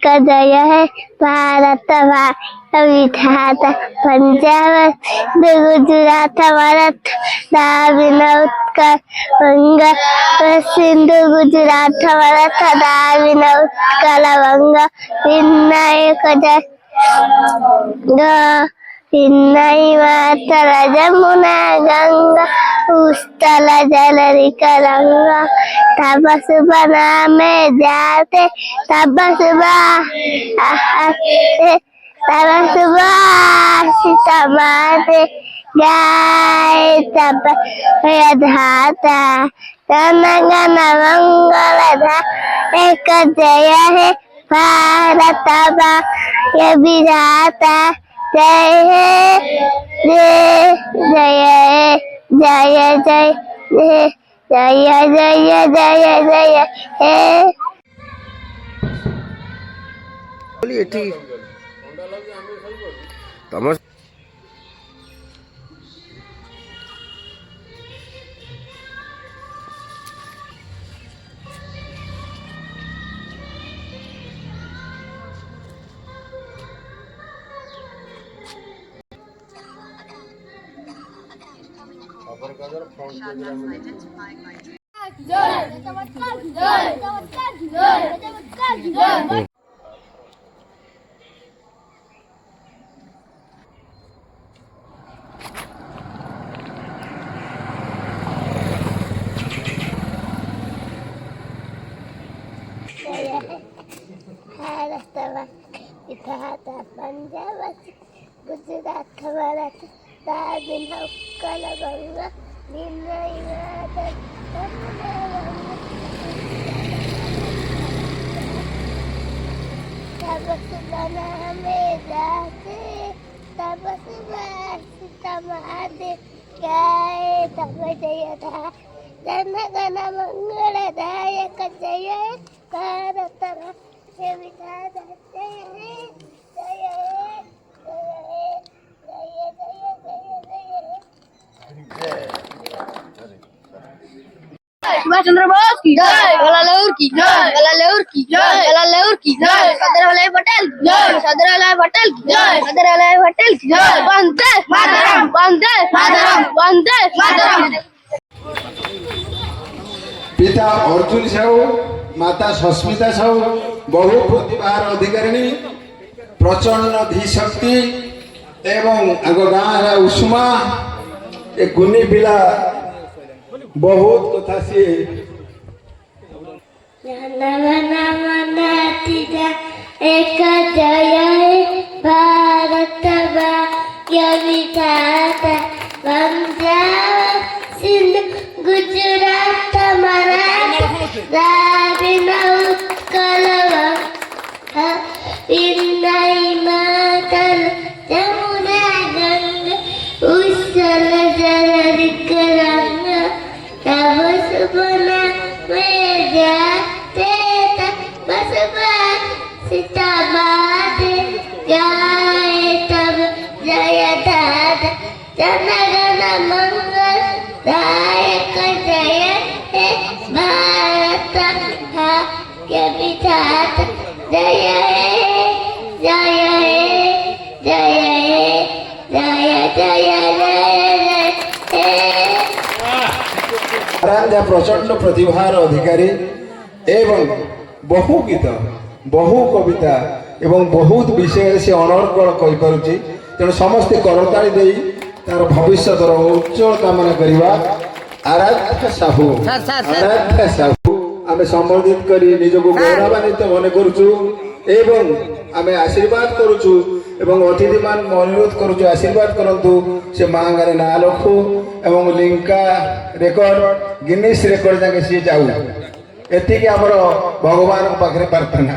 एक जय है भारत भाग्य विधाता पंजाब गुजरात भारत द्राविड़ उत्कल गंगा सिंधु गुजरात भारत द्राविड़ उत्कल गंगा एक जय हिन्नई मातर जमुना गंगा उस्तल जलरी करंगा तब सुबह में जाते तब सुबह सीतमाते गाय तब धाता गण गण मंगल धा एक जय है भारत भाग्य विधाता जय है जय जय जय जय जय जय जय जय हे बोलिए ठीक तमस भारत विधाता पंजाब गुजरात भारत द्राविड़ उत्कल गंगा हिन्नई मातर जमुना गंगा तब सुबह में जाते तब सुबह सीतमाते गाय तब जय था जन गण मंगल दायक जय भारत भाग्य विधाता जय हे जय हे जय जय जय जय जय सुभाष चंद्र बोस की जय, जवाहरलाल नेहरू की जय, जवाहरलाल नेहरू की जय, जवाहरलाल नेहरू की जय, सरदार वल्लभ भाई पटेल की जय, सरदार वल्लभ भाई पटेल की जय, सरदार वल्लभ भाई पटेल की जय, वंदे मातरम वंदे मातरम वंदे मातरम। पिता अर्जुन साहू माता सस्मिता साहू बहु प्रतिभार अधिकारिणी प्रचंड धीशक्ति एवं आग गाँव उष्मा ए गुनी पिला बहुत कथा सी एक जय है भारत भाग्य विधाता पंजाब सिंध गुजरात मराठा द्राविड़ उत्कल गंगा हिन्नई मातर जमुना गंगा उस्तल जलरी करंगा तब सुबह में जाते तब सुबह सीतमाते गाय तब जय दादा जन गण मंगल दायक जय हे भारत भाग्य विधाता जय हे जय हे जय जय जय जय प्रचंड प्रतिभार अधिकारी एवं बहु गीत बहु कविता एवं बहुत विषय से अनर्गल कही तेणु समस्ते करताली दे तार भविष्य उज्जवल कामना करवा आराध्य साहू आम संबोधित कर निजक गौरवान्वित मन करुचु एवं आम आशीर्वाद करुचु एवं अतिथि मान अनुरोध करुचु आशीर्वाद करंतु से मांगारे ना रखु एवं लिंका रेकर्ड गिनीस रेकर्ड जाके सी जाऊ एतिकी आमर भगवान पाखे प्रार्थना।